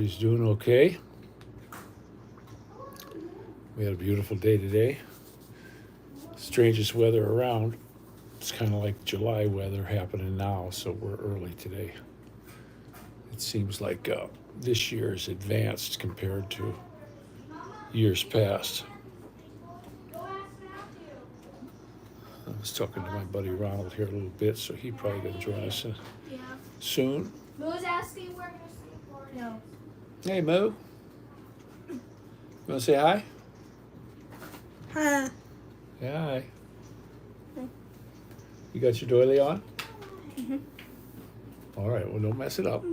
Everybody's doing okay. We had a beautiful day today. Strangest weather around. It's kind of like July weather happening now, so we're early today. It seems like this year is advanced compared to years past. I was talking to my buddy Ronald here a little bit, so he probably going to join us soon. Moo's asking where to sleep or no. Hey, Moo. You want to say hi? Huh. Yeah, hi. You got your doily on? Mm-hmm. All right, well, don't mess it up.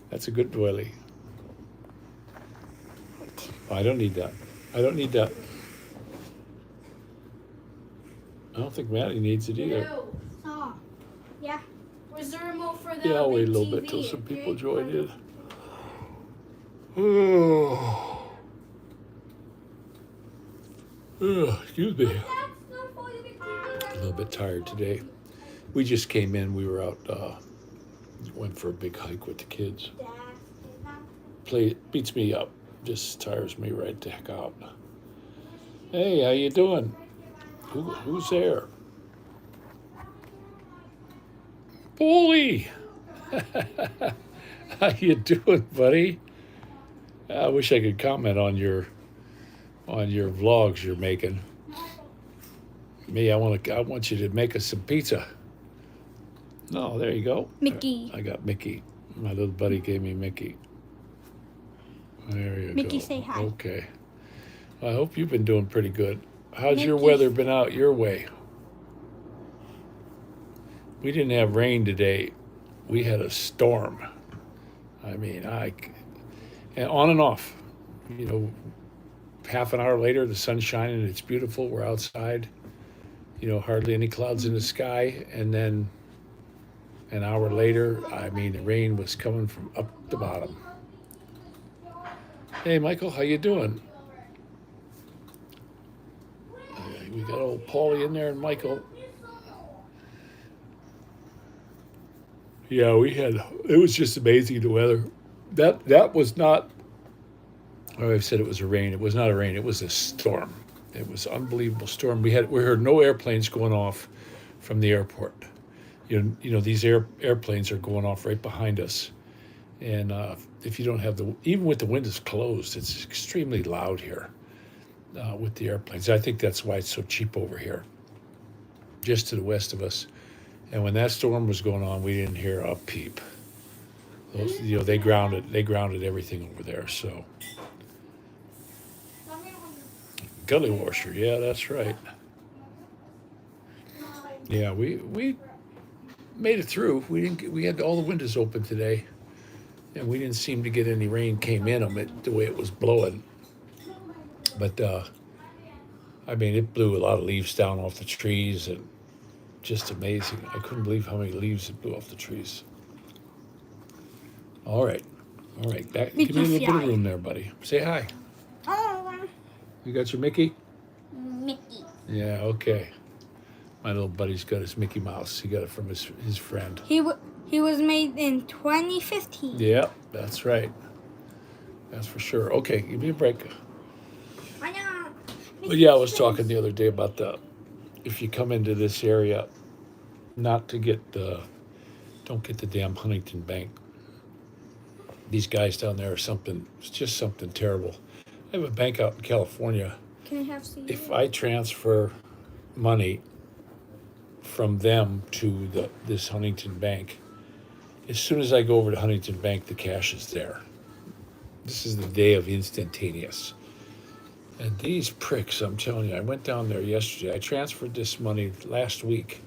That's a good doily. Oh, I don't need that. I don't need that. I don't think Maddie needs it either. No. Oh. Yeah. Where's the remote for the Yeah, I'll wait a little TV? bit till some people join in. Excuse me. A little bit tired today. We just came in. We were out, went for a big hike with the kids. Beats me up. Just tires me right the heck out. Hey, how you doing? Who's there? Bully! How you doing, buddy? I wish I could comment on your vlogs you're making. Me, I want you to make us some pizza. No, there you go. Mickey. I got Mickey. My little buddy gave me Mickey. There you go. Mickey, say hi. Okay. Well, I hope you've been doing pretty good. How's your Mickey. weather been out your way? We didn't have rain today. We had a storm. I mean, and on and off. You know, half an hour later, the sun's shining, it's beautiful. We're outside. You know, hardly any clouds in the sky. And then an hour later, I mean, the rain was coming from up the bottom. Hey, Michael, how you doing? We got old Paulie in there and Michael. Yeah, it was just amazing, the weather. That was not, I've said it was a rain. It was not a rain. It was a storm. It was an unbelievable storm. We heard no airplanes going off from the airport. You know these airplanes are going off right behind us. And if you don't have even with the windows closed, it's extremely loud here with the airplanes. I think that's why it's so cheap over here, just to the west of us. And when that storm was going on, we didn't hear a peep. Those, they grounded everything over there. So, gully washer, yeah, that's right. Yeah, we made it through. We had all the windows open today, and we didn't seem to get any rain came in them the way it was blowing. But I mean, it blew a lot of leaves down off the trees and. Just amazing. I couldn't believe how many leaves it blew off the trees. All right. Give me a little bit of room there, buddy. Say hi. Oh. You got your Mickey? Mickey. Yeah, okay. My little buddy's got his Mickey Mouse. He got it from his friend. He was made in 2015. Yeah, that's right. That's for sure. Okay, give me a break. I know. Well, yeah, I was talking the other day about if you come into this area, not to don't get the damn Huntington Bank. These guys down there it's just something terrible. I have a bank out in California. Can I have some? If I transfer money from them to this Huntington Bank, as soon as I go over to Huntington Bank, the cash is there. This is the day of instantaneous. And these pricks, I'm telling you, I went down there yesterday. I transferred this money last week.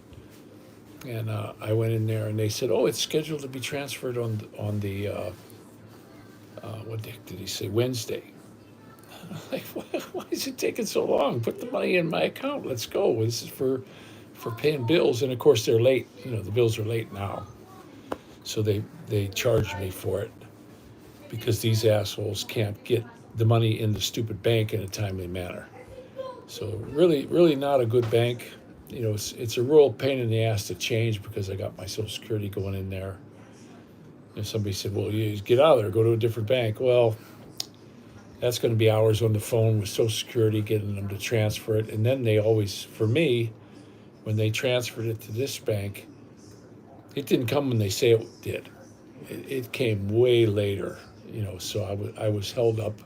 And I went in there and they said, oh, it's scheduled to be transferred on the what the heck did he say, Wednesday. I'm like, why is it taking so long? Put the money in my account. Let's go. This is for paying bills. And, of course, they're late. You know, the bills are late now. So they charged me for it because these assholes can't get the money in the stupid bank in a timely manner. So really, really not a good bank. You know, it's a real pain in the ass to change because I got my Social Security going in there. And somebody said, well, you just get out of there, go to a different bank. Well, that's going to be hours on the phone with Social Security getting them to transfer it. And then they always, for me, when they transferred it to this bank, it didn't come when they say it did. It came way later, so I was held up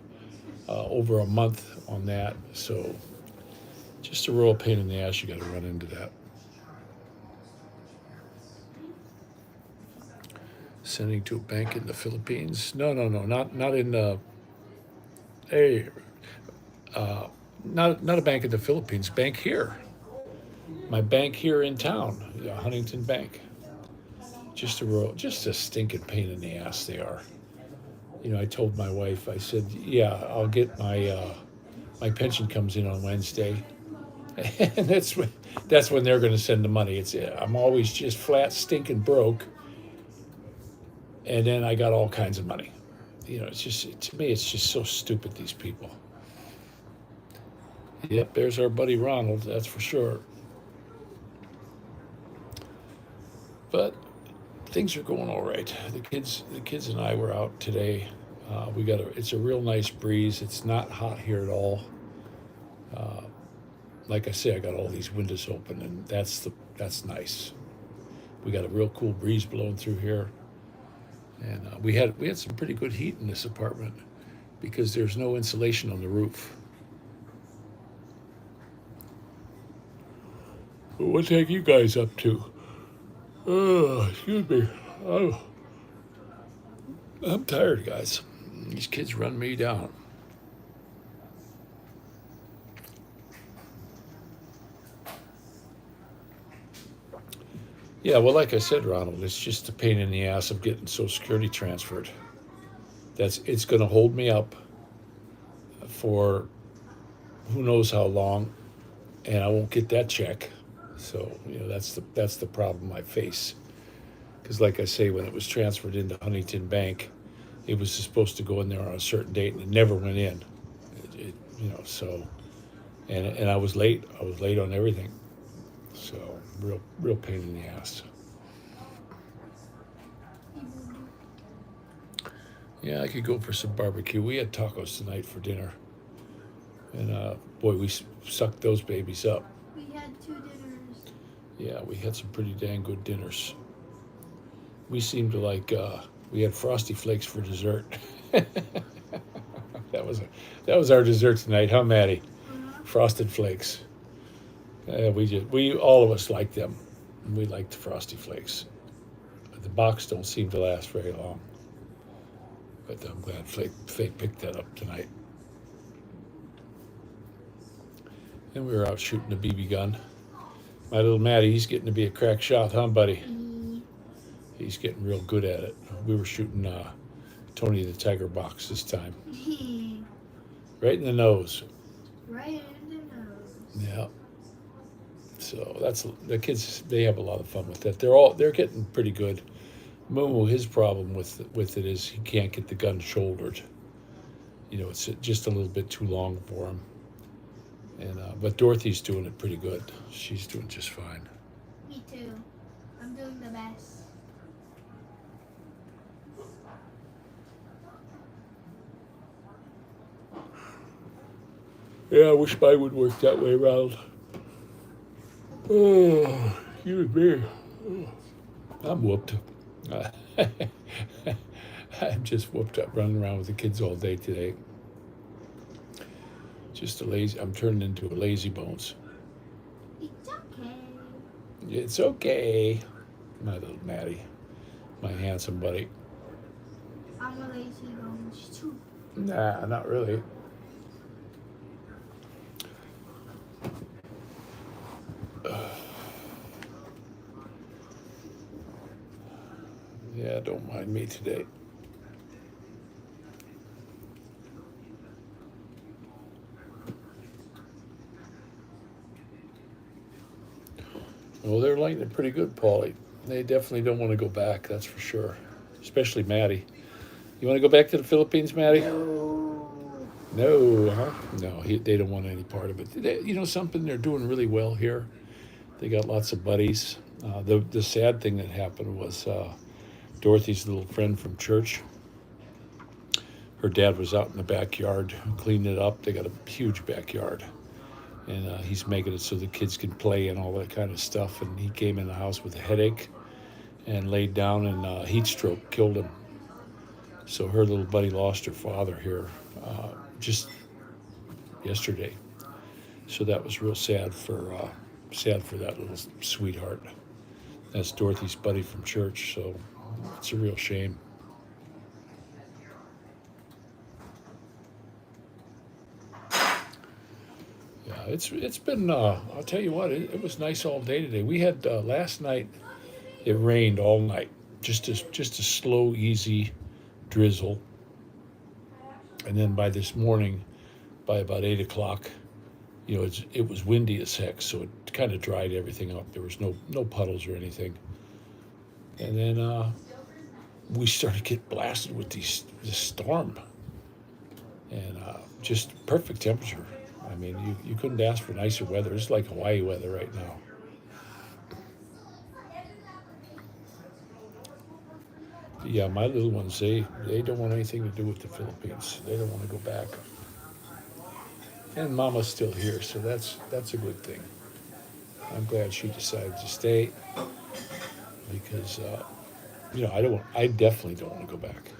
over a month on that. So just a real pain in the ass, you got to run into that. Sending to a bank in the Philippines? No, not in the. Hey, not a bank in the Philippines. Bank here. My bank here in town, Huntington Bank. Just a stinking pain in the ass they are. I told my wife. I said, yeah, I'll get my pension comes in on Wednesday, and that's when they're going to send the money. I'm always just flat stinking broke. And then I got all kinds of money. It's just, to me, it's just so stupid, these people. Yep, there's our buddy Ronald, that's for sure. But things are going all right. The kids and I were out today. It's a real nice breeze. It's not hot here at all. Like I say, I got all these windows open, and that's nice. We got a real cool breeze blowing through here. And we had some pretty good heat in this apartment because there's no insulation on the roof. Well, what the heck you guys up to? Oh, excuse me. Oh, I'm tired, guys. These kids run me down. Yeah, well, like I said, Ronald, it's just a pain in the ass of getting Social Security transferred. It's going to hold me up for who knows how long, and I won't get that check. So that's the problem I face. Because like I say, when it was transferred into Huntington Bank, it was supposed to go in there on a certain date, and it never went in. So, and I was late. I was late on everything. So real pain in the ass. Yeah, I could go for some barbecue. We had tacos tonight for dinner, and boy, we sucked those babies up. We had 2 dinners. Yeah, we had some pretty dang good dinners. We seemed to like. We had Frosty Flakes for dessert. That was our dessert tonight, huh, Maddie? Frosted Flakes. We all of us like them. We like the Frosty Flakes. The box don't seem to last very long. But I'm glad Flake picked that up tonight. And we were out shooting a BB gun. My little Maddie, he's getting to be a crack shot, huh, buddy? He's getting real good at it. We were shooting Tony the Tiger box this time. Right in the nose. Right in the nose. Yeah. So that's the kids. They have a lot of fun with that. They're getting pretty good. Mumu, his problem with it is he can't get the gun shouldered. It's just a little bit too long for him. And but Dorothy's doing it pretty good. She's doing just fine. Me too. I'm doing the best. Yeah, I wish mine would work that way, Ronald. Oh, you and me. Oh, I'm whooped. I'm just whooped up running around with the kids all day today. Just I'm turning into a lazy bones. It's okay. It's okay. My little Maddie. My handsome buddy. I'm a lazy bones too. Nah, not really. Yeah, don't mind me today. Well, they're liking it pretty good, Paulie. They definitely don't want to go back, that's for sure. Especially Maddie. You want to go back to the Philippines, Maddie? No, huh? No, they don't want any part of it. Something, they're doing really well here. They got lots of buddies. The sad thing that happened was Dorothy's little friend from church. Her dad was out in the backyard cleaning it up. They got a huge backyard. And he's making it so the kids can play and all that kind of stuff. And he came in the house with a headache and laid down, and heat stroke killed him. So her little buddy lost her father here just yesterday. So that was real sad for that little sweetheart. That's Dorothy's buddy from church, so it's a real shame. Yeah, it's been. I'll tell you what, it was nice all day today. We had last night. It rained all night, just a slow, easy drizzle, and then by this morning, by about 8 o'clock, it was windy as heck, so it kind of dried everything up. There was no puddles or anything, and then we started to get blasted with this storm, and just perfect temperature. I mean, you couldn't ask for nicer weather. It's like Hawaii weather right now. Yeah, my little ones, they don't want anything to do with the Philippines. They don't want to go back. And Mama's still here, so that's a good thing. I'm glad she decided to stay because I definitely don't want to go back.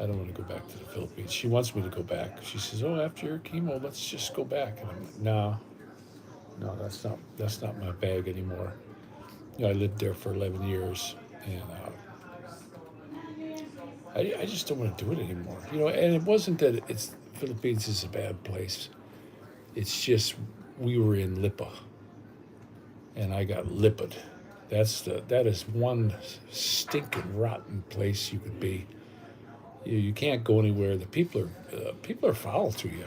I don't want to go back to the Philippines. She wants me to go back. She says, "Oh, after your chemo, let's just go back." And I'm like, no, that's not my bag anymore. I lived there for 11 years, and I just don't want to do it anymore. And it wasn't that Philippines is a bad place. It's just we were in Lipa, and I got lipped. That is one stinking rotten place you could be. You can't go anywhere. The people are foul to you.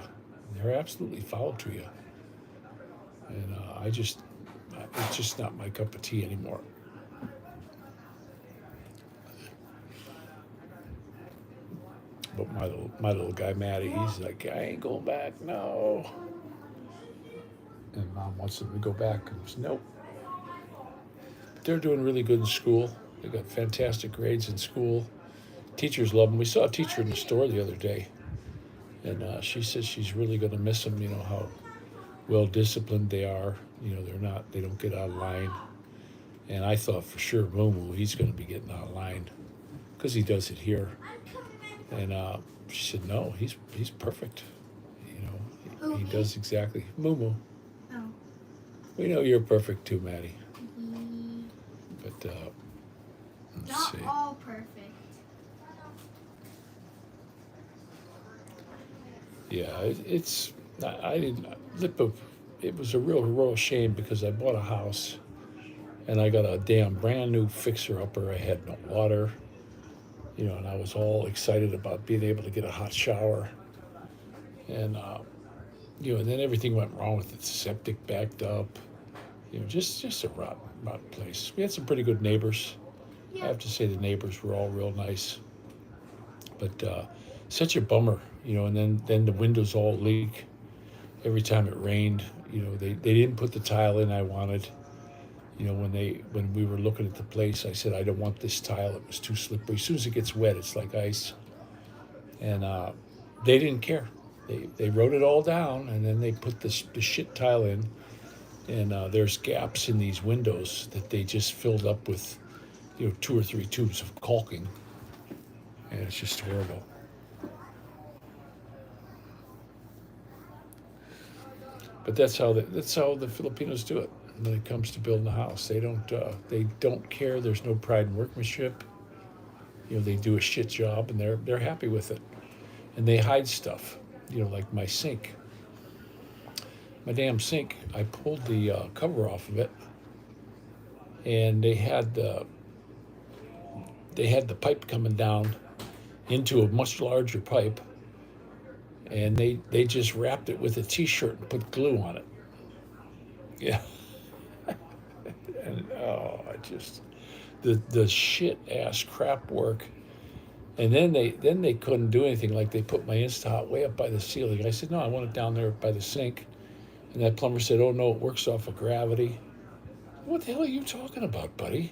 They're absolutely foul to you. And it's just not my cup of tea anymore. But my little guy Maddie, he's like, I ain't going back, no. And Mom wants him to go back. And he says, nope. But they're doing really good in school. They got fantastic grades in school. Teachers love them. We saw a teacher in the store the other day, and she says she's really going to miss them. How well disciplined they are. They don't get out of line. And I thought for sure Mumu, he's going to be getting out of line because he does it here. And she said, no, he's perfect. He does exactly. Mumu. Oh. We know you're perfect too, Maddie. But let's Not see. all perfect. Yeah, I didn't. It was a real shame because I bought a house, and I got a damn brand new fixer-upper. I had no water, and I was all excited about being able to get a hot shower, and and then everything went wrong with it. The septic backed up, just a rotten place. We had some pretty good neighbors. I have to say the neighbors were all real nice, but such a bummer. And then the windows all leak every time it rained. They didn't put the tile in I wanted. When we were looking at the place, I said, I don't want this tile. It was too slippery. As soon as it gets wet, it's like ice. And they didn't care. They wrote it all down, and then they put the shit tile in. And there's gaps in these windows that they just filled up with, 2 or 3 tubes of caulking. And it's just horrible. But that's how the Filipinos do it when it comes to building a house. They don't care. There's no pride in workmanship. They do a shit job, and they're happy with it. And they hide stuff. Like my sink. My damn sink. I pulled the cover off of it, and they had the pipe coming down into a much larger pipe. And they just wrapped it with a T-shirt and put glue on it. Yeah. And the shit ass crap work. And then they couldn't do anything. Like they put my Instahot way up by the ceiling. I said, no, I want it down there by the sink. And that plumber said, oh no, it works off of gravity. What the hell are you talking about, buddy?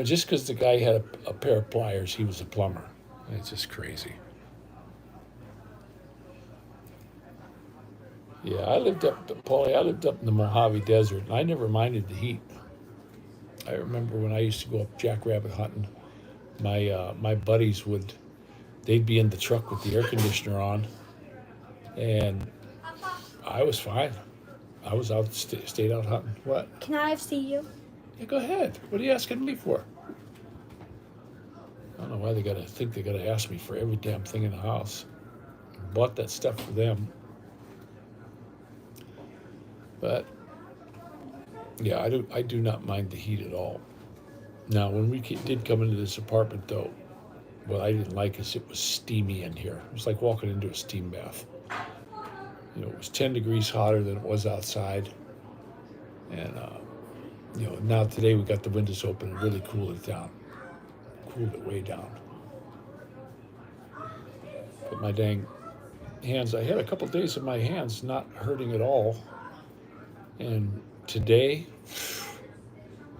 Just because the guy had a pair of pliers, he was a plumber. It's just crazy. Yeah, I lived up in the Mojave Desert, and I never minded the heat. I remember when I used to go up jackrabbit hunting, my buddies they'd be in the truck with the air conditioner on, and I was fine. I was out, stayed out hunting. What? Can I see you? Yeah, go ahead. What are you asking me for? I don't know why they gotta ask me for every damn thing in the house. Bought that stuff for them. But yeah, I do not mind the heat at all. Now, when we did come into this apartment, though, what I didn't like is it was steamy in here. It was like walking into a steam bath. It was 10 degrees hotter than it was outside. And, now today we got the windows open and really cooled it down. Cooled it way down. But my dang hands, I had a couple days of my hands not hurting at all. And today,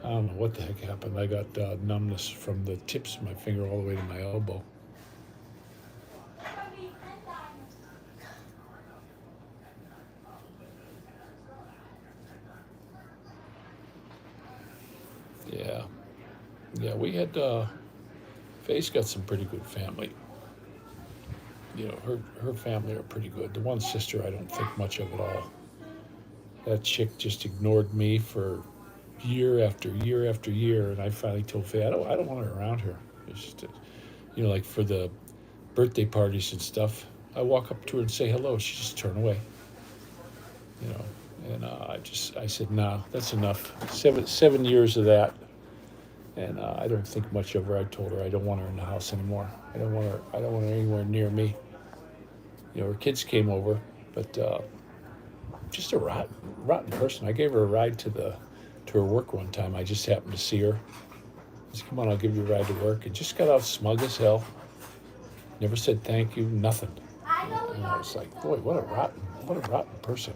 I don't know what the heck happened. I got numbness from the tips of my finger all the way to my elbow. Yeah, we had, Faye's got some pretty good family. Her family are pretty good. The one sister I don't think much of at all. That chick just ignored me for year after year after year, and I finally told Faye, I don't want her around here. It's just, like for the birthday parties and stuff, I walk up to her and say hello. She just turn away. And I said, nah, that's enough. 7 years of that, and I don't think much of her. I told her I don't want her in the house anymore. I don't want her anywhere near me. Her kids came over, but just a rotten person. I gave her a ride to her work one time. I just happened to see her. I said, come on, I'll give you a ride to work. And just got out smug as hell. Never said thank you, nothing. And I was like, boy, what a rotten person.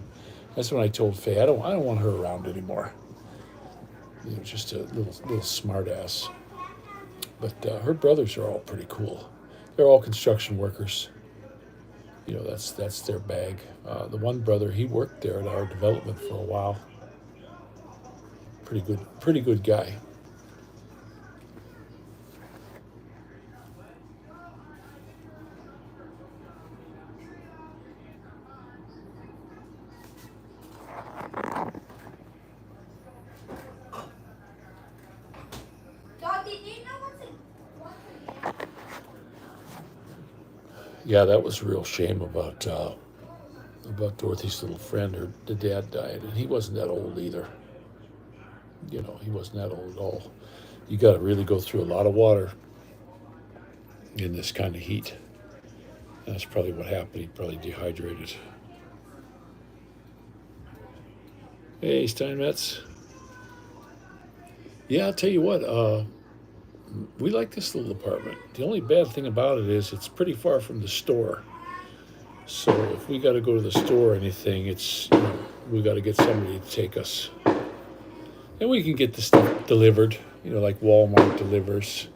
That's when I told Faye, I don't want her around anymore. Just a little smart ass. But her brothers are all pretty cool. They're all construction workers. That's their bag. The one brother, he worked there at our development for a while. Pretty good guy. Yeah, that was a real shame about Dorothy's little friend. The dad died, and he wasn't that old either. He wasn't that old at all. You got to really go through a lot of water in this kind of heat. And that's probably what happened. He probably dehydrated. Hey, Steinmetz. Yeah, I'll tell you what. We like this little apartment. The only bad thing about it is it's pretty far from the store. So if we got to go to the store or anything, we got to get somebody to take us. And we can get the stuff delivered, like Walmart delivers.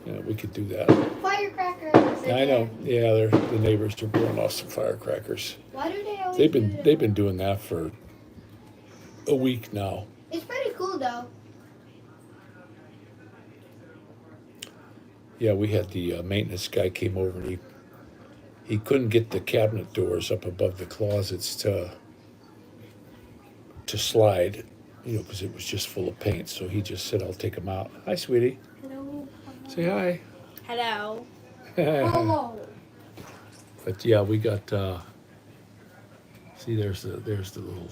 We could do that. Firecrackers. I know. Yeah, the neighbors are blowing off some firecrackers. Why do they always They've do that? been doing that for a week now. It's pretty cool though. Yeah, we had the maintenance guy came over, and he couldn't get the cabinet doors up above the closets to slide, because it was just full of paint. So he just said, I'll take them out. Hi, sweetie. Hello. Say hi. Hello. Hello. But yeah, we got, see, there's the little,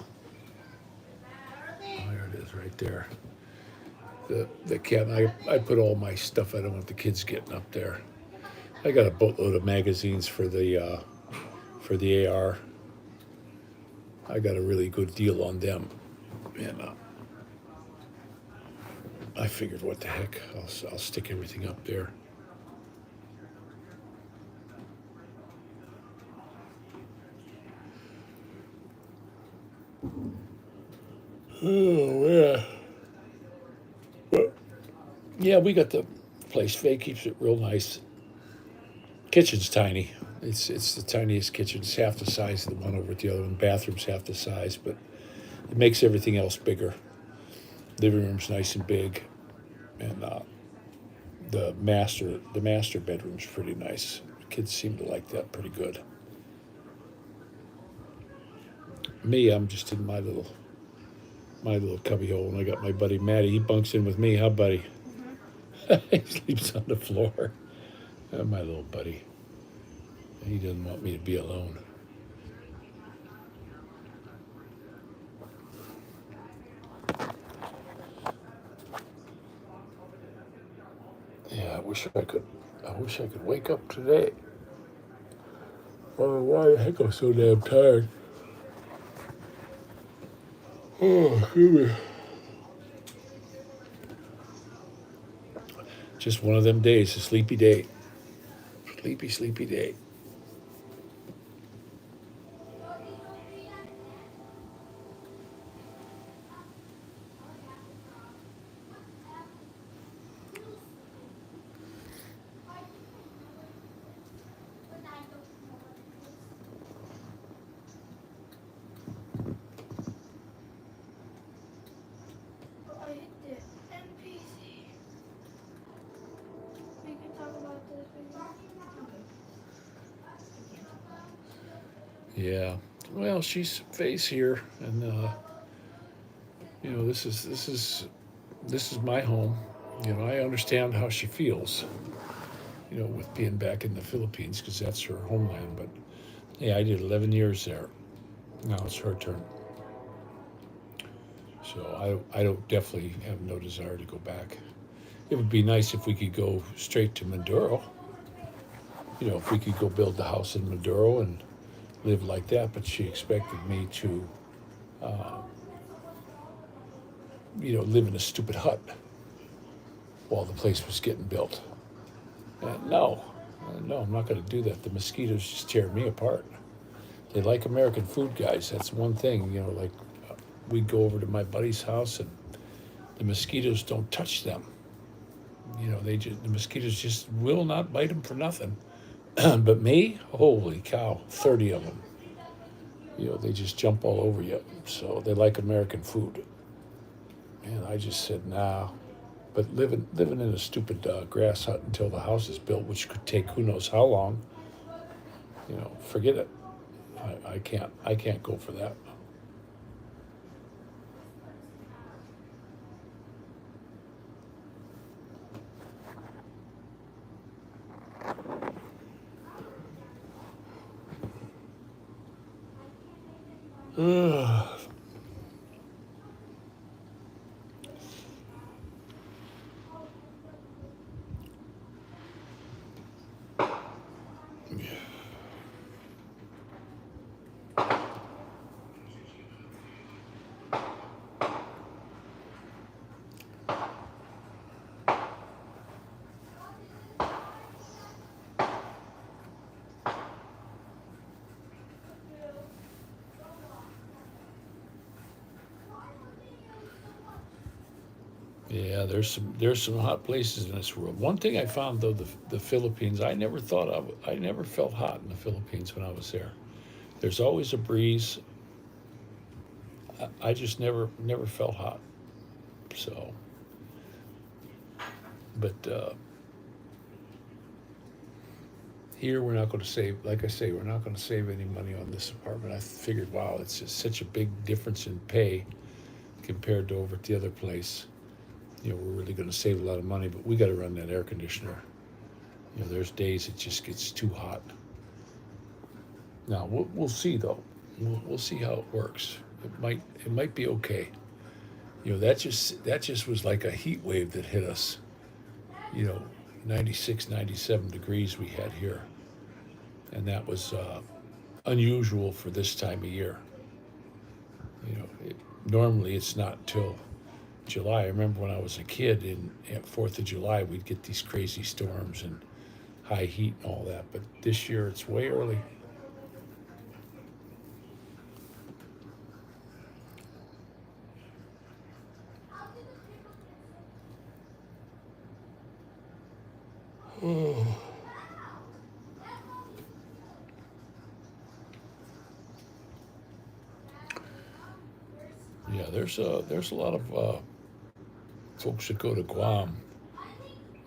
there it is right there. The cabinet, I put all my stuff. I don't want the kids getting up there. I got a boatload of magazines for the AR. I got a really good deal on them, and I figured, what the heck, I'll stick everything up there. Oh yeah. Yeah, we got the place. Faye keeps it real nice. Kitchen's tiny. It's the tiniest kitchen. It's half the size of the one over at the other one. Bathroom's half the size, but it makes everything else bigger. Living room's nice and big, and the master bedroom's pretty nice. Kids seem to like that pretty good. Me, I'm just in my little cubby hole, and I got my buddy Maddie. He bunks in with me, huh, buddy? He sleeps on the floor. My little buddy. He doesn't want me to be alone. Yeah, I wish I could wake up today. Oh, why the heck I'm so damn tired? Oh, excuse me. Just one of them days, a sleepy day. Sleepy day. I hit the NPC. We can talk about this. Okay. Yeah. Well, she's Faye's here, and this is my home. I understand how she feels. With being back in the Philippines, because that's her homeland. But yeah, I did 11 years there. Now it's her turn. So I don't definitely have no desire to go back. It would be nice if we could go straight to Maduro. If we could go build the house in Maduro and live like that. But she expected me to, live in a stupid hut while the place was getting built. No, I'm not going to do that. The mosquitoes just tear me apart. They like American food, guys. That's one thing. We'd go over to my buddy's house, and the mosquitoes don't touch them. The mosquitoes just will not bite them for nothing. But me, holy cow, 30 of them. They just jump all over you. So they like American food. And I just said, nah. But living in a stupid grass hut until the house is built, which could take who knows how long, forget it. I can't go for that. Ugh. Yeah, there's some hot places in this world. One thing I found though, the Philippines, I never felt hot in the Philippines when I was there. There's always a breeze. I just never felt hot. So, but here we're not going to save. Like I say, we're not going to save any money on this apartment. I figured, wow, it's just such a big difference in pay compared to over at the other place. We're really going to save a lot of money, but we got to run that air conditioner. There's days it just gets too hot. Now we'll see though. We'll see how it works. It might be okay. That just was like a heat wave that hit us. 96, 97 degrees we had here, and that was unusual for this time of year. Normally it's not till July. I remember when I was a kid at 4th of July, we'd get these crazy storms and high heat and all that. But this year it's way early. there's a lot of folks that go to Guam,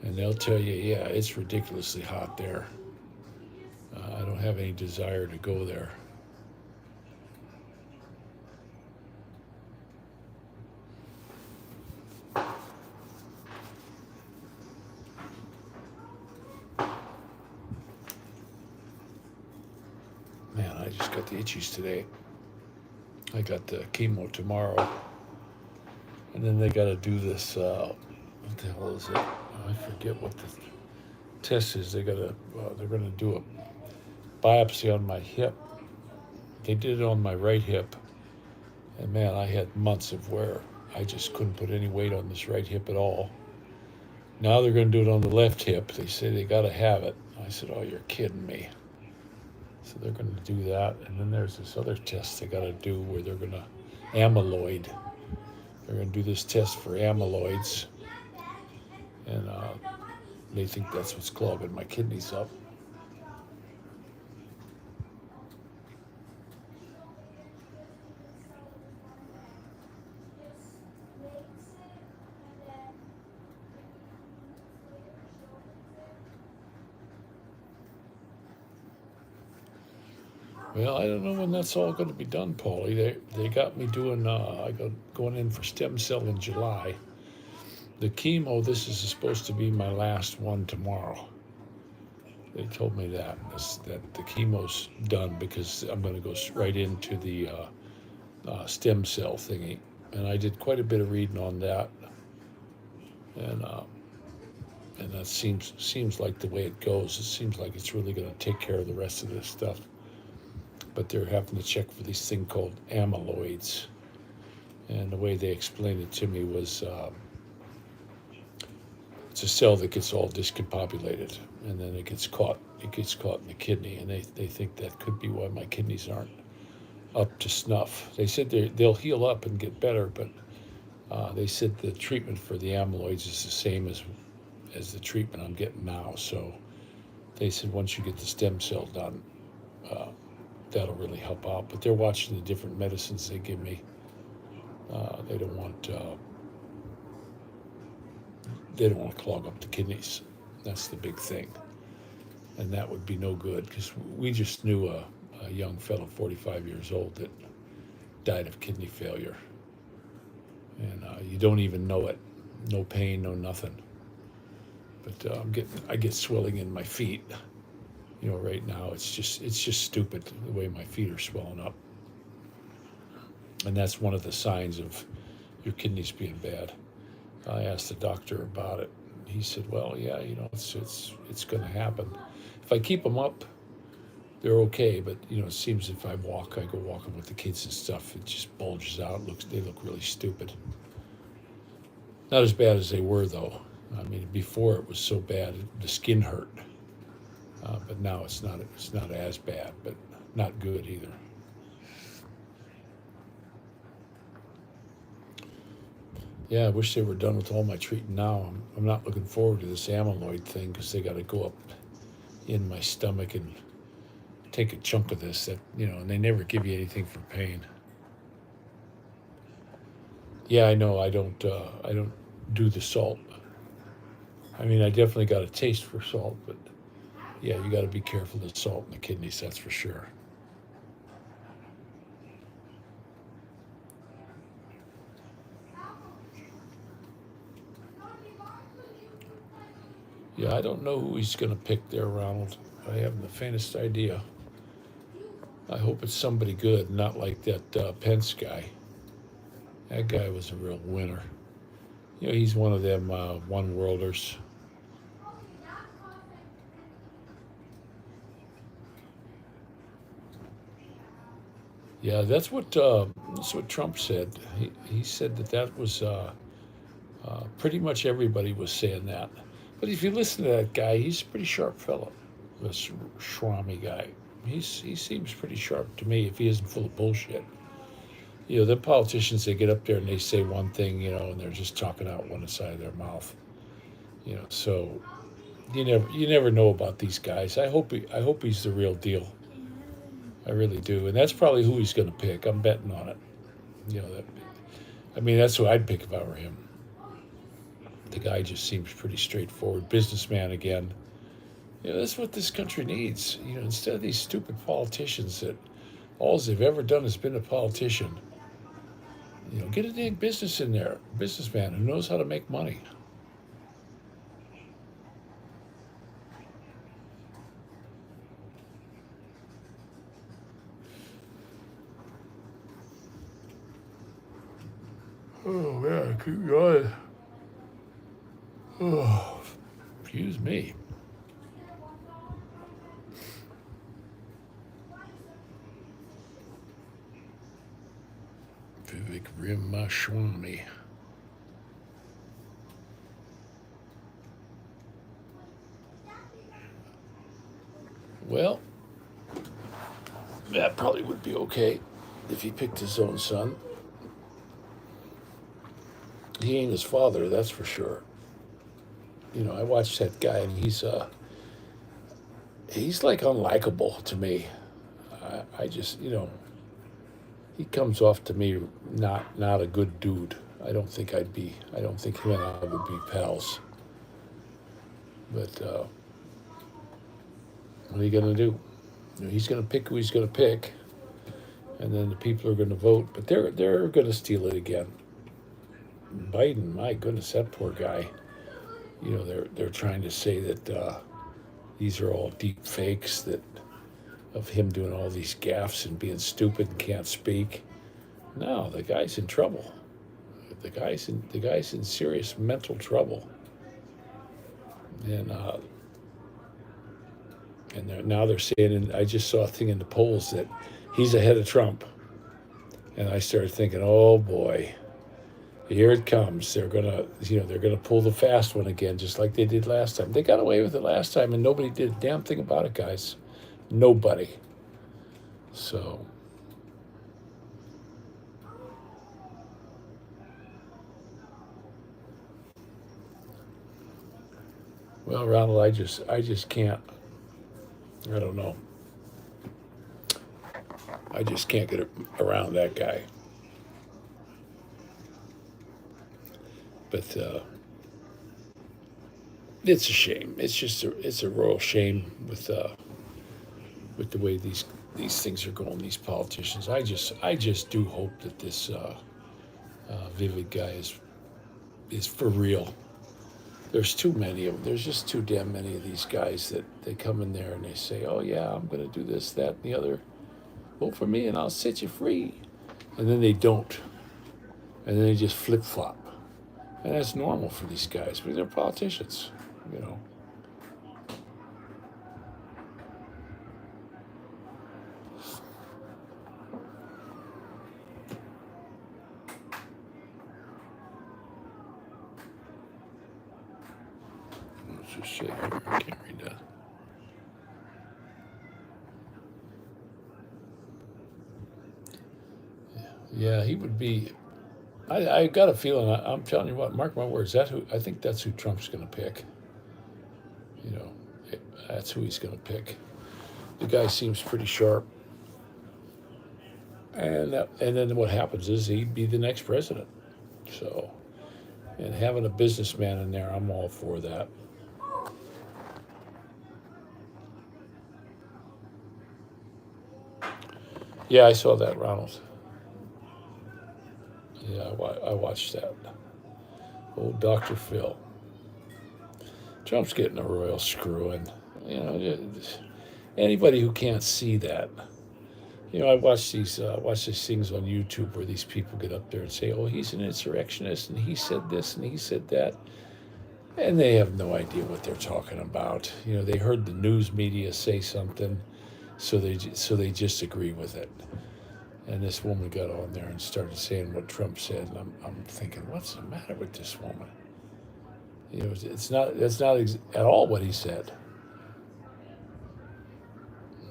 and they'll tell you, yeah, it's ridiculously hot there. I don't have any desire to go there. Man, I just got the itchies today. I got the chemo tomorrow, and then they got to do this. What the hell is it? I forget what the test is. They're gonna do a biopsy on my hip. They did it on my right hip, and man, I had months of wear. I just couldn't put any weight on this right hip at all. Now they're going to do it on the left hip. They say they got to have it. I said, "Oh, you're kidding me." So they're going to do that, and then there's this other test they got to do where they're going to amyloid. They're going to do this test for amyloids, and they think that's what's clogging my kidneys up. Well, I don't know when that's all going to be done, Paulie. They got me doing. Going in for stem cell in July. The chemo. This is supposed to be my last one tomorrow. They told me that the chemo's done because I'm going to go right into the stem cell thingy, and I did quite a bit of reading on that, and that seems like the way it goes. It seems like it's really going to take care of the rest of this stuff. But they're having to check for this thing called amyloids. And the way they explained it to me was it's a cell that gets all discombobulated, and then it gets caught in the kidney, and they think that could be why my kidneys aren't up to snuff. They said they'll heal up and get better, but they said the treatment for the amyloids is the same as the treatment I'm getting now. So they said once you get the stem cell done, that'll really help out. But they're watching the different medicines they give me. They don't want to clog up the kidneys. That's the big thing, and that would be no good because we just knew a young fellow, 45 years old, that died of kidney failure, and you don't even know it. No pain, no nothing. But I get swelling in my feet. Right now it's just stupid the way my feet are swelling up, and that's one of the signs of your kidneys being bad. I asked the doctor about it. He said, "Well, yeah, it's going to happen. If I keep them up, they're okay. But it seems if I go walking with the kids and stuff, it just bulges out. They look really stupid. Not as bad as they were though. I mean, before it was so bad, the skin hurt." But now it's not as bad, but not good either. Yeah, I wish they were done with all my treatment now. I'm not looking forward to this amyloid thing because they got to go up in my stomach and take a chunk of this. And they never give you anything for pain. Yeah, I know. I don't do the salt. I mean, I definitely got a taste for salt, but. Yeah, you got to be careful of the salt in the kidneys, that's for sure. Yeah, I don't know who he's going to pick there, Ronald. I haven't the faintest idea. I hope it's somebody good, not like that Pence guy. That guy was a real winner. He's one of them one-worlders. Yeah, that's what Trump said. He said that was pretty much everybody was saying that. But if you listen to that guy, he's a pretty sharp fellow. This Schwammy guy. He seems pretty sharp to me if he isn't full of bullshit. The politicians, they get up there and they say one thing, and they're just talking out one side of their mouth. So you never know about these guys. I hope he's the real deal. I really do, and that's probably who he's going to pick. I'm betting on it. I mean, that's who I'd pick if I were him. The guy just seems pretty straightforward, businessman again. That's what this country needs. Instead of these stupid politicians that all they've ever done is been a politician. Get a dang business in there, businessman who knows how to make money. Oh man, keep going. Oh, excuse me. Vivek Ramaswamy. Well, that probably would be okay if he picked his own son. He ain't his father, that's for sure. I watched that guy, and he's like unlikable to me. I just, he comes off to me not a good dude. I don't think him and I would be pals. But what are you gonna do? He's gonna pick who he's gonna pick, and then the people are gonna vote. But they're gonna steal it again. Biden, my goodness, that poor guy. They're trying to say that these are all deep fakes of him doing all these gaffes and being stupid and can't speak. No, the guy's in trouble. The guy's in serious mental trouble. And now they're saying, and I just saw a thing in the polls that he's ahead of Trump. And I started thinking, oh boy, here it comes. They're gonna pull the fast one again, just like they did last time. They got away with it last time, and nobody did a damn thing about it, guys. Nobody. So, well, Ronald, I just can't. I don't know. I just can't get around that guy. But it's a shame. It's a royal shame with the way these things are going. These politicians. I just do hope that this Vivek guy is for real. There's too many of them. There's just too damn many of these guys that they come in there and they say, oh yeah, I'm going to do this, that, and the other. Vote for me and I'll set you free. And then they don't. And then they just flip-flop. And that's normal for these guys because they're politicians, What's this say here? I can't read that. Yeah, he would be. I got a feeling. I'm telling you what. Mark my words. I think that's who Trump's going to pick. That's who he's going to pick. The guy seems pretty sharp. And then what happens is he'd be the next president. So, and having a businessman in there, I'm all for that. Yeah, I saw that, Ronald. Yeah, I watched that. Old Dr. Phil. Trump's getting a royal screw, and anybody who can't see that. I watch these things on YouTube where these people get up there and say, "Oh, he's an insurrectionist, and he said this and he said that," and they have no idea what they're talking about. They heard the news media say something, so they just agree with it. And this woman got on there and started saying what Trump said, and I'm thinking, what's the matter with this woman? That's not at all what he said.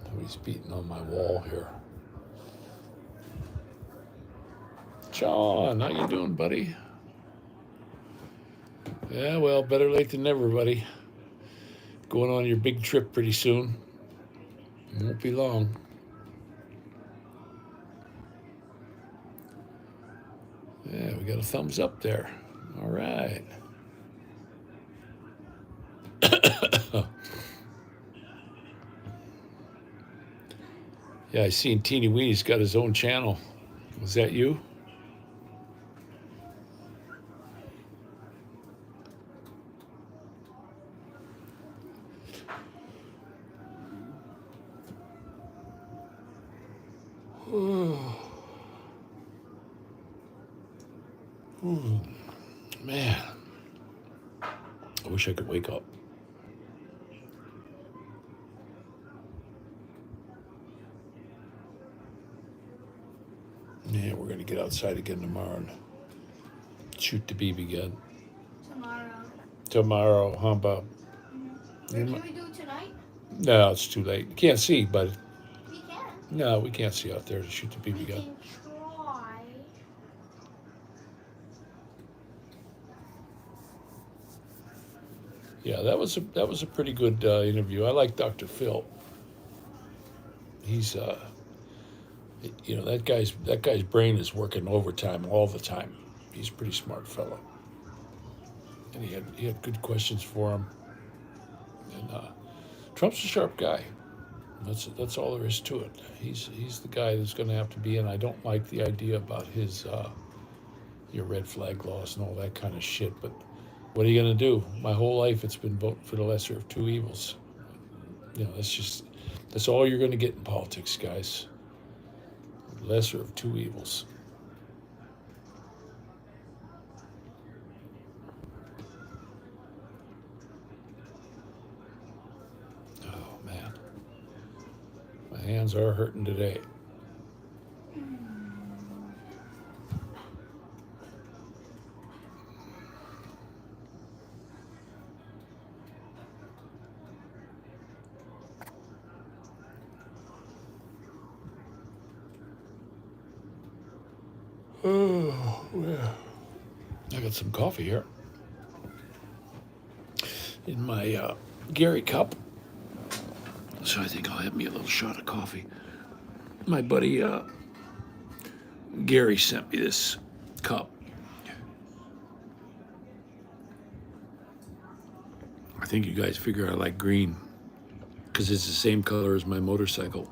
Oh, he's beating on my wall here. John, how you doing, buddy? Yeah, well, better late than never, buddy. Going on your big trip pretty soon. It won't be long. Yeah, we got a thumbs up there. All right. Yeah, I seen Teeny Weenie's got his own channel. Was that you? Ooh, man. I wish I could wake up. Yeah, we're gonna get outside again tomorrow and shoot the BB gun. Tomorrow. Tomorrow, huh, Bob? Or can we do it tonight? No, it's too late. You can't see, but We can. no, we can't see out there to shoot the We BB gun. can try. Yeah, that was a pretty good interview. I like Dr. Phil. He's you know, that guy's brain is working overtime all the time. He's a pretty smart fellow, and he had good questions for him. And Trump's a sharp guy. That's all there is to it. He's the guy that's going to have to be in. I don't like the idea about his your red flag laws and all that kind of shit. But what are you going to do? My whole life it's been voting for the lesser of two evils. You know, that's all you're going to get in politics, guys. Lesser of two evils. Oh man, my hands are hurting today. Oh, yeah. I got some coffee here in my Gary cup. So I think I'll have me a little shot of coffee. My buddy Gary sent me this cup. I think you guys figure I like green because it's the same color as my motorcycle.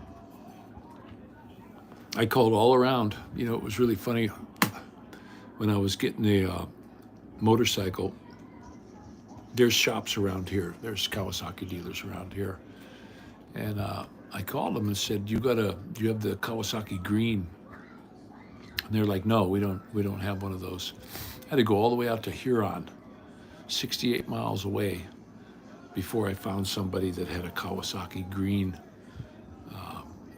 I called all around. You know, it was really funny when I was getting a motorcycle. There's shops around here. There's Kawasaki dealers around here. And I called them and said, do you have the Kawasaki green? And they're like, no, we don't have one of those. I had to go all the way out to Huron, 68 miles away, before I found somebody that had a Kawasaki green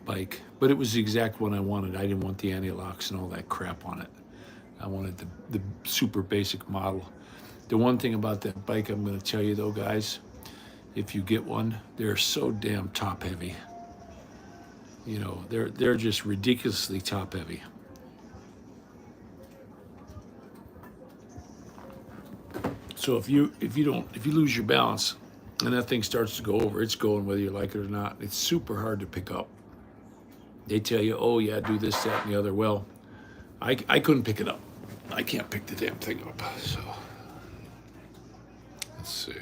bike. But it was the exact one I wanted. I didn't want the anti-locks and all that crap on it. I wanted the super basic model. The one thing about that bike I'm going to tell you though, guys, if you get one, they're so damn top heavy. You know, they're just ridiculously top heavy. So if you lose your balance and that thing starts to go over, it's going whether you like it or not. It's super hard to pick up. They tell you, oh yeah, do this, that, and the other. Well, I couldn't pick it up. I can't pick the damn thing up. So let's see.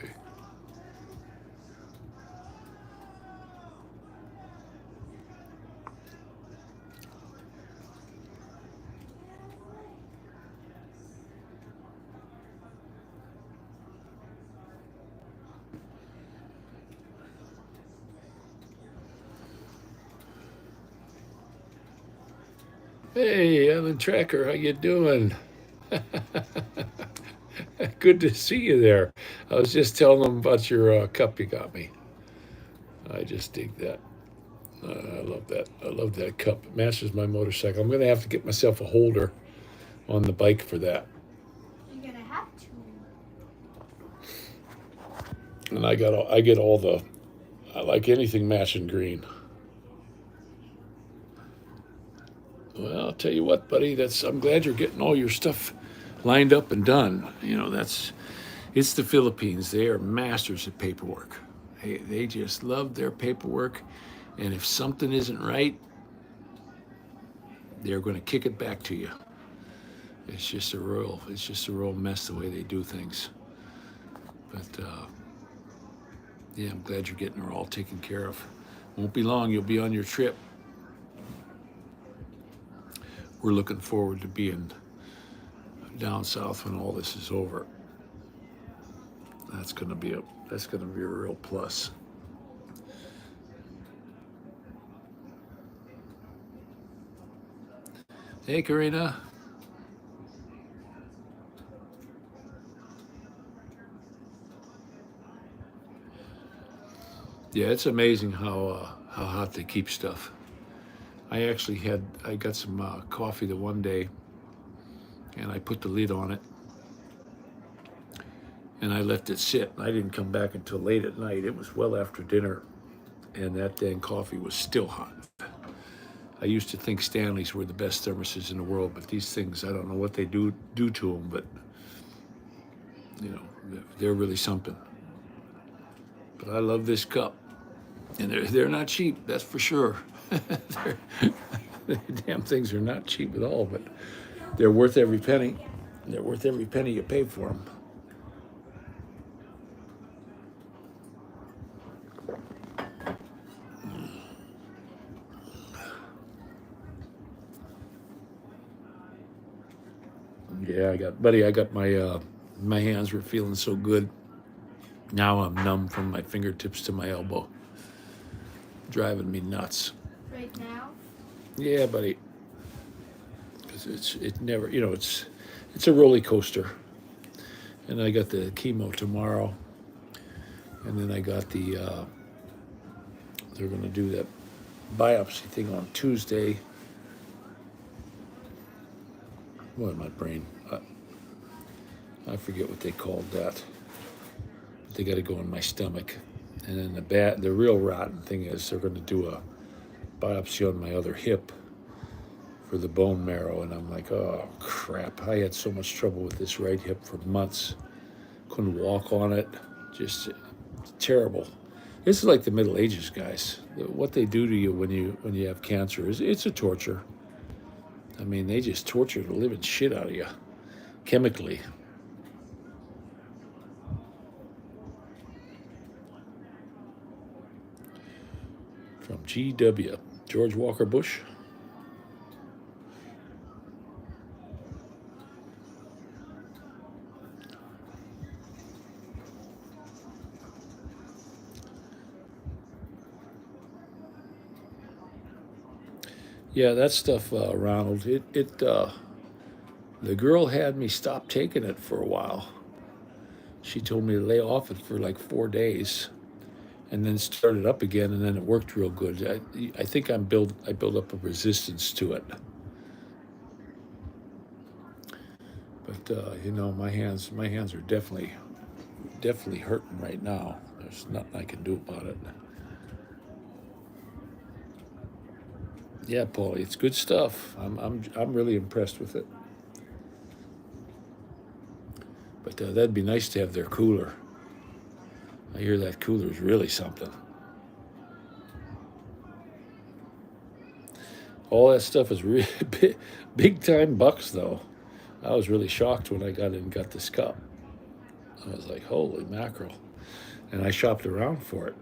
Hey, Alan Tracker, how you doing? Good to see you there. I was just telling them about your cup you got me. I just dig that. I love that. I love that cup. It matches my motorcycle. I'm going to have to get myself a holder on the bike for that. You're gonna have to. And I get all the, I like anything matching green. Well, I'll tell you what, buddy, I'm glad you're getting all your stuff lined up and done. You know, it's the Philippines. They are masters at paperwork. They just love their paperwork. And if something isn't right, they're going to kick it back to you. It's just a real mess the way they do things. But yeah, I'm glad you're getting her all taken care of. Won't be long, you'll be on your trip. We're looking forward to being down south when all this is over. That's gonna be a real plus. Hey, Karina. Yeah, it's amazing how hot they keep stuff. I got some coffee the one day, and I put the lid on it, and I left it sit. I didn't come back until late at night. It was well after dinner, and that dang coffee was still hot. I used to think Stanley's were the best thermoses in the world, but these things, I don't know what they do to them, but you know, they're really something. But I love this cup, and they're not cheap, that's for sure. The damn things are not cheap at all, but they're worth every penny. They're worth every penny you pay for them. Yeah, I got my hands were feeling so good. Now I'm numb from my fingertips to my elbow. Driving me nuts. Right now? Yeah, buddy. Because it never, you know, it's a roller coaster. And I got the chemo tomorrow, and then I got they're going to do that biopsy thing on Tuesday. What in my brain? I forget what they called that. They got to go in my stomach. And then the real rotten thing is they're going to do a biopsy on my other hip for the bone marrow. And I'm like, oh, crap. I had so much trouble with this right hip for months. Couldn't walk on it. Just terrible. This is like the Middle Ages, guys. What they do to you when you have cancer it's a torture. I mean, they just torture the living shit out of you, chemically. From GW, George Walker Bush. Yeah, that stuff, Ronald. The girl had me stop taking it for a while. She told me to lay off it for like 4 days, and then start it up again, and then it worked real good. I think I built up a resistance to it. But you know, my hands are definitely hurting right now. There's nothing I can do about it. Yeah, Paulie, it's good stuff. I'm really impressed with it. But that'd be nice to have their cooler. I hear that cooler's really something. All that stuff is really big time bucks, though. I was really shocked when I got in and got this cup. I was like, holy mackerel! And I shopped around for it.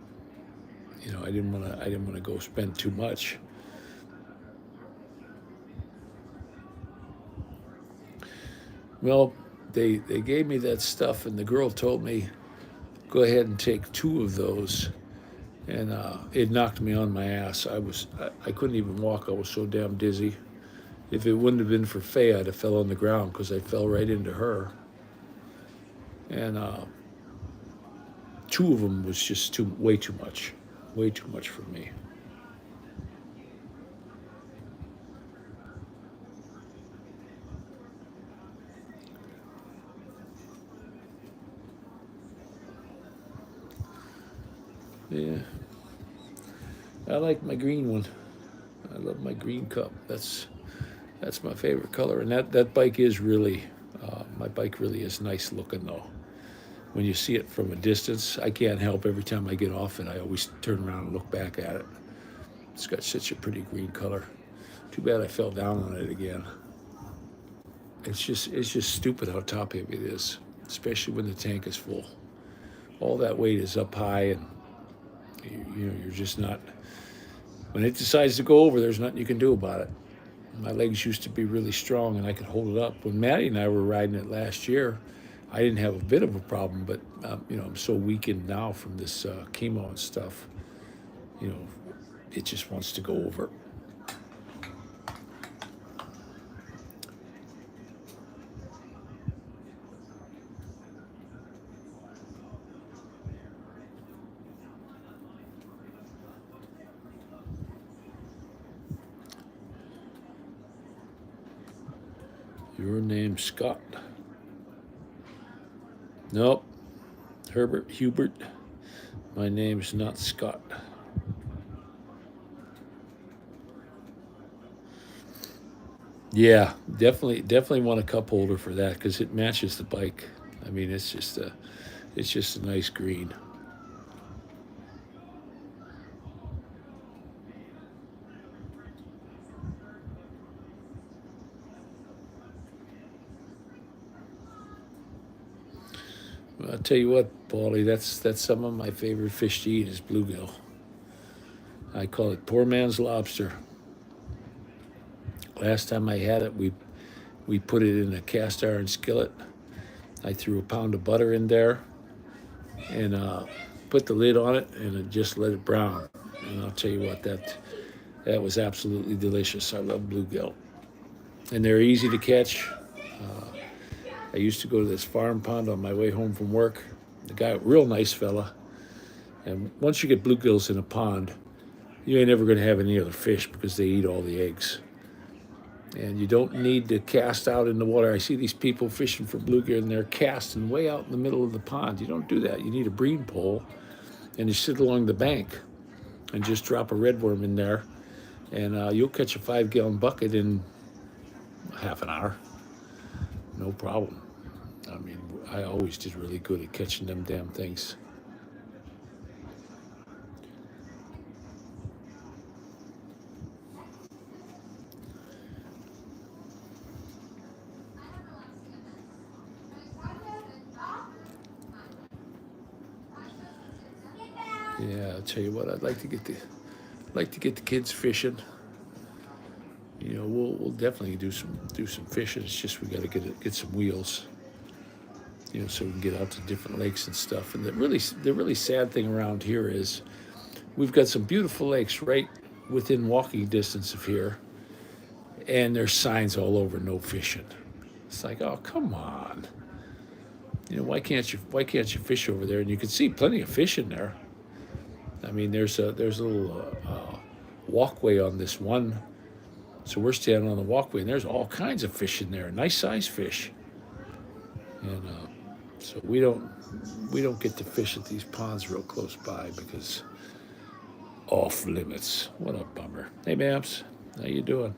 You know, I didn't want to go spend too much. Well, they gave me that stuff, and the girl told me, go ahead and take 2 of those, and it knocked me on my ass. I couldn't even walk. I was so damn dizzy. If it wouldn't have been for Faye, I'd have fell on the ground because I fell right into her. And 2 of them was just way too much for me. Yeah, I like my green one. I love my green cup. That's my favorite color. And that bike is really, my bike really is nice looking though. When you see it from a distance, I can't help every time I get off it, I always turn around and look back at it. It's got such a pretty green color. Too bad I fell down on it again. It's just stupid how top heavy it is, especially when the tank is full. All that weight is up high, and you're just not. When it decides to go over, there's nothing you can do about it. My legs used to be really strong, and I could hold it up. When Maddie and I were riding it last year, I didn't have a bit of a problem, but I'm so weakened now from this chemo and stuff. It just wants to go over. Your name's Scott. Nope. Herbert Hubert. My name's not Scott. Yeah, definitely want a cup holder for that because it matches the bike. I mean, it's just a nice green. Well, I'll tell you what, Paulie, that's some of my favorite fish to eat is bluegill. I call it poor man's lobster. Last time I had it, we put it in a cast iron skillet. I threw a pound of butter in there and put the lid on it and just let it brown. And I'll tell you what, that was absolutely delicious. I love bluegill. And they're easy to catch. I used to go to this farm pond on my way home from work. The guy, real nice fella. And once you get bluegills in a pond, you ain't never going to have any other fish because they eat all the eggs. And you don't need to cast out in the water. I see these people fishing for bluegill and they're casting way out in the middle of the pond. You don't do that. You need a bream pole and you sit along the bank and just drop a redworm in there and you'll catch a 5-gallon bucket in half an hour. No problem. I mean, I always did really good at catching them damn things. Yeah, I'll tell you what, I'd like to get the kids fishing. We'll definitely do some fishing. It's just we got to get some wheels. So we can get out to different lakes and stuff. And the really sad thing around here is we've got some beautiful lakes right within walking distance of here, and there's signs all over, no fishing. It's like, oh, come on. Why can't you fish over there? And you can see plenty of fish in there. I mean, there's a little walkway on this one. So we're standing on the walkway, and there's all kinds of fish in there, nice size fish. And so we don't get to fish at these ponds real close by because off limits. What a bummer. Hey, Mamps, how you doing?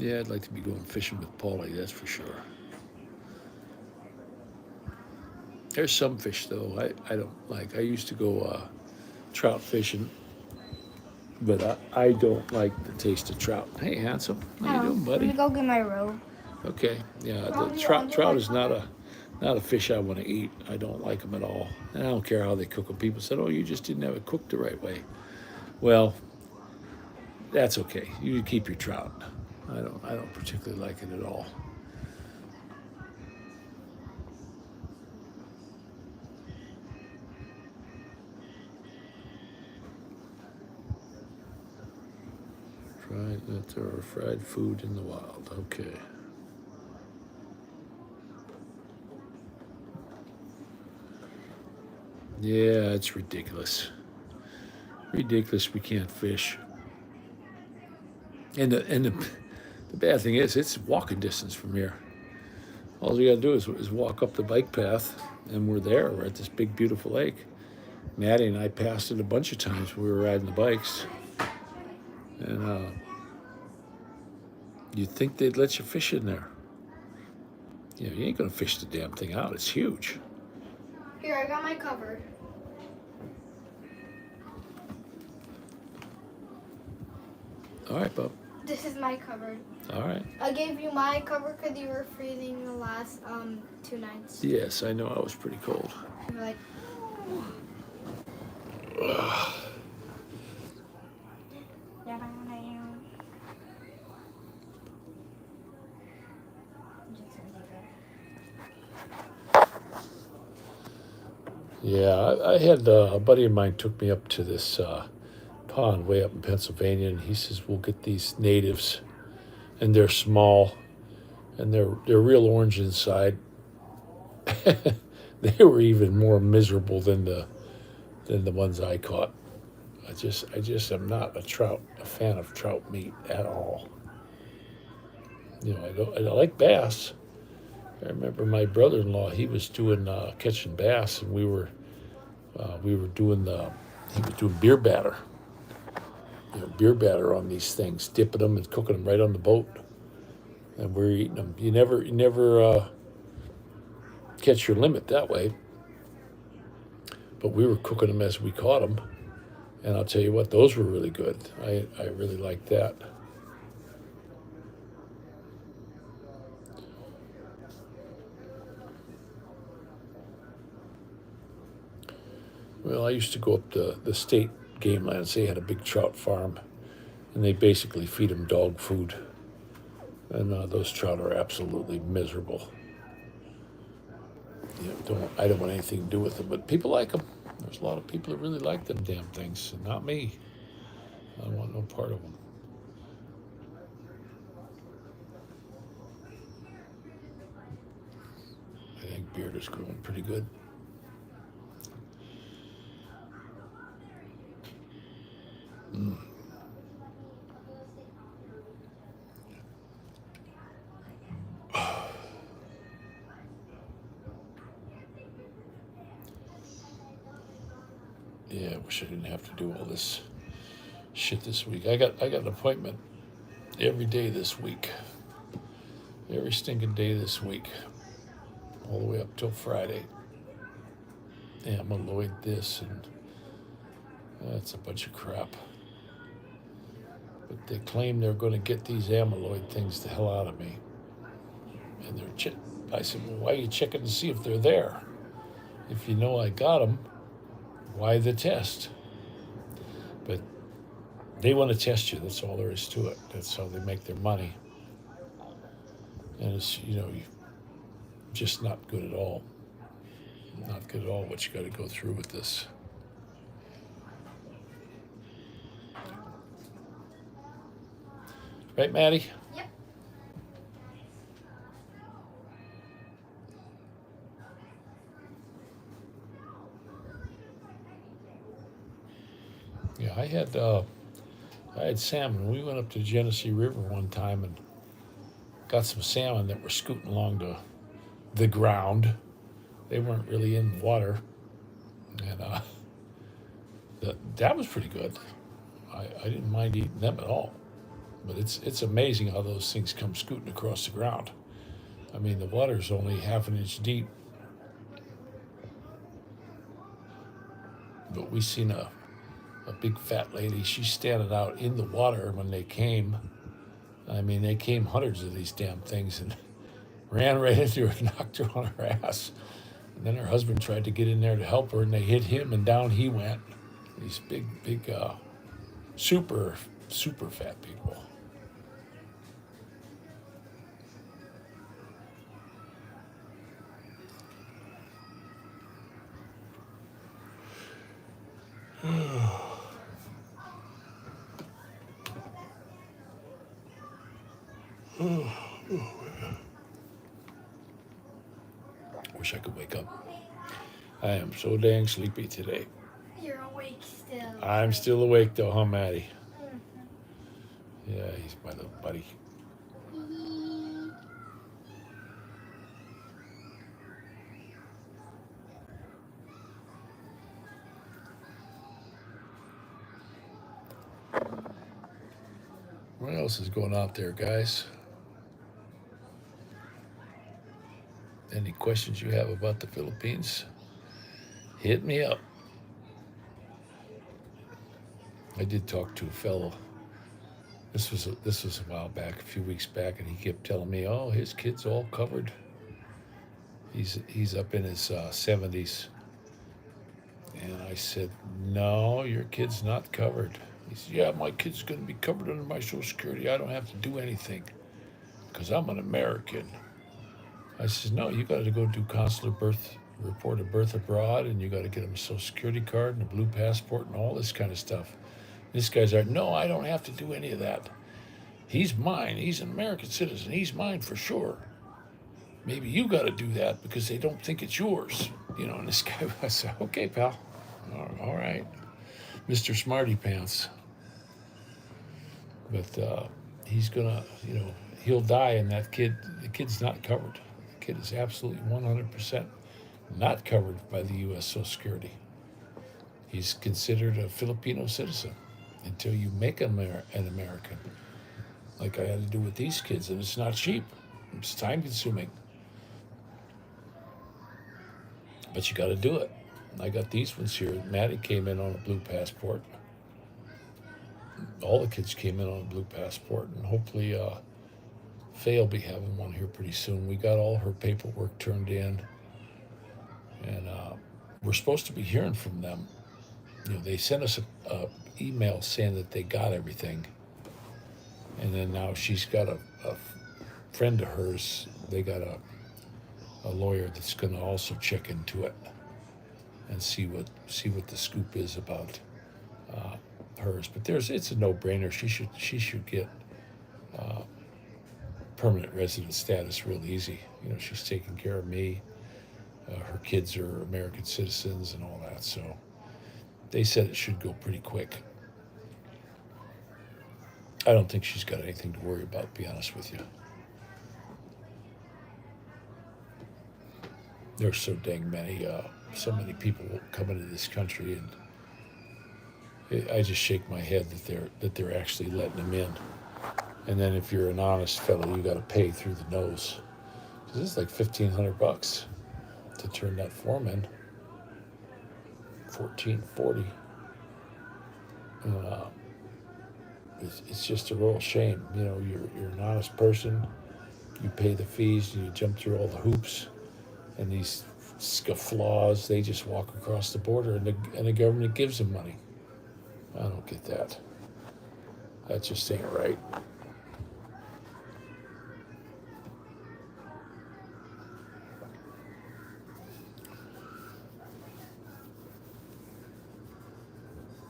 Yeah, I'd like to be going fishing with Paulie, that's for sure. There's some fish, though, I don't like. I used to go trout fishing, but I don't like the taste of trout. Hey, handsome, how you doing, buddy? Let me go get my robe. Okay, yeah, the trout is not a fish I want to eat. I don't like them at all, and I don't care how they cook them. People said, "Oh, you just didn't have it cooked the right way." Well, that's okay. You keep your trout. I don't particularly like it at all. Fried nuts or fried food in the wild. Okay. Yeah, it's ridiculous. Ridiculous we can't fish. And the bad thing is, it's walking distance from here. All you gotta do is walk up the bike path, and we're there. We're at this big, beautiful lake. Maddie and I passed it a bunch of times when we were riding the bikes. And you'd think they'd let you fish in there. You know, you ain't gonna fish the damn thing out. It's huge. Here, I got my cover. All right, bub. This is my cover. All right. I gave you my cover because you were freezing the last 2 nights. Yes, I know I was pretty cold. You were like, Yeah, I had a buddy of mine took me up to this pond way up in Pennsylvania, and he says we'll get these natives, and they're small, and they're real orange inside. They were even more miserable than the ones I caught. I just am not a fan of trout meat at all. You know, I like bass. I remember my brother-in-law, he was doing catching bass, and he was doing beer batter. You know, beer batter on these things, dipping them and cooking them right on the boat, and we're eating them. You never catch your limit that way, but we were cooking them as we caught them, and I'll tell you what, those were really good. I really liked that. Well, I used to go up to the state game lands. They had a big trout farm, and they basically feed them dog food. And those trout are absolutely miserable. You know, I don't want anything to do with them, but people like them. There's a lot of people that really like them damn things, and not me. I don't want no part of them. I think beard is growing pretty good. Yeah, I wish I didn't have to do all this shit this week. I got an appointment every day this week. Every stinking day this week. All the way up till Friday. Amyloid this, and that's a bunch of crap. But they claim they're going to get these amyloid things the hell out of me. And I said, well, why are you checking to see if they're there? If you know I got them, why the test? But they want to test you. That's all there is to it. That's how they make their money. And it's, you know, just not good at all. Not good at all what you got to go through with this. Right, Maddie? yep. Yeah, I had salmon. We went up to the Genesee River one time and got some salmon that were scooting along the ground. They weren't really in the water, and that was pretty good. I didn't mind eating them at all. But it's amazing how those things come scooting across the ground. I mean, the water's only half an inch deep. But we seen a big fat lady. She's standing out in the water when they came. I mean, they came hundreds of these damn things and ran right into her and knocked her on her ass. And then her husband tried to get in there to help her, and they hit him, and down he went. These big, super fat people. Wish I could wake up. I am so dang sleepy today. You're awake still. I'm still awake though, huh, Maddie? Yeah, he's my little buddy. What else is going out there, guys? Any questions you have about the Philippines? Hit me up. I did talk to a fellow. This was a while back, a few weeks back, and he kept telling me, "Oh, his kid's all covered. He's up in his 70s." And I said, "No, your kid's not covered." He said, "Yeah, my kid's going to be covered under my Social Security. I don't have to do anything because I'm an American." I said, "No, you got to go do consular report of birth abroad, and you got to get him a Social Security card and a blue passport and all this kind of stuff." This guy's like, "No, I don't have to do any of that. He's mine. He's an American citizen. He's mine for sure. Maybe you got to do that because they don't think it's yours." And this guy, I said, "Okay, pal. All right, Mr. Smarty Pants." But he's gonna, he'll die, and the kid's not covered. The kid is absolutely 100% not covered by the U.S. Social Security. He's considered a Filipino citizen until you make him an American, like I had to do with these kids, and it's not cheap. It's time-consuming. But you got to do it. I got these ones here. Maddie came in on a blue passport. All the kids came in on a blue passport, and hopefully Faye will be having one here pretty soon. We got all her paperwork turned in, and we're supposed to be hearing from them. They sent us a email saying that they got everything, and then now she's got a friend of hers. They got a lawyer that's going to also check into it and see what the scoop is about hers. But it's a no-brainer. She should get permanent resident status real easy. She's taking care of me. Her kids are American citizens and all that, so they said it should go pretty quick. I don't think she's got anything to worry about, to be honest with you. There's so dang many, so many people coming to this country, and I just shake my head that they're actually letting them in. And then if you're an honest fellow, you got to pay through the nose. This is like $1,500 to turn that form in. $1,440. It's just a real shame. You're an honest person. You pay the fees, and you jump through all the hoops. And these scofflaws, they just walk across the border, and the government gives them money. I don't get that. That just ain't right.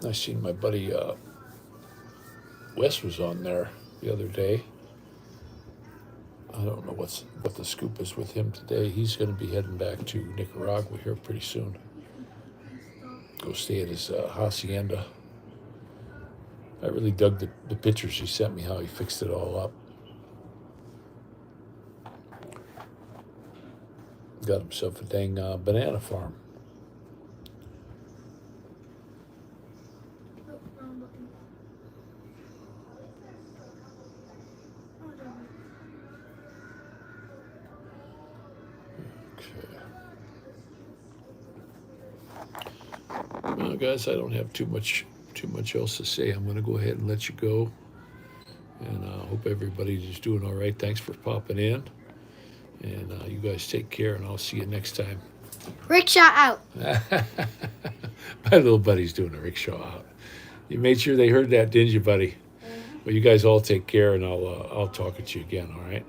I seen my buddy Wes was on there the other day. I don't know what the scoop is with him today. He's going to be heading back to Nicaragua here pretty soon. Go stay at his hacienda. I really dug the pictures he sent me, how he fixed it all up. Got himself a dang banana farm. Well, guys, I don't have too much else to say. I'm going to go ahead and let you go. And I hope everybody's just doing all right. Thanks for popping in. And you guys take care, and I'll see you next time. Rickshaw out. My little buddy's doing a rickshaw out. You made sure they heard that, didn't you, buddy? Well, you guys all take care, and I'll talk at you again, all right?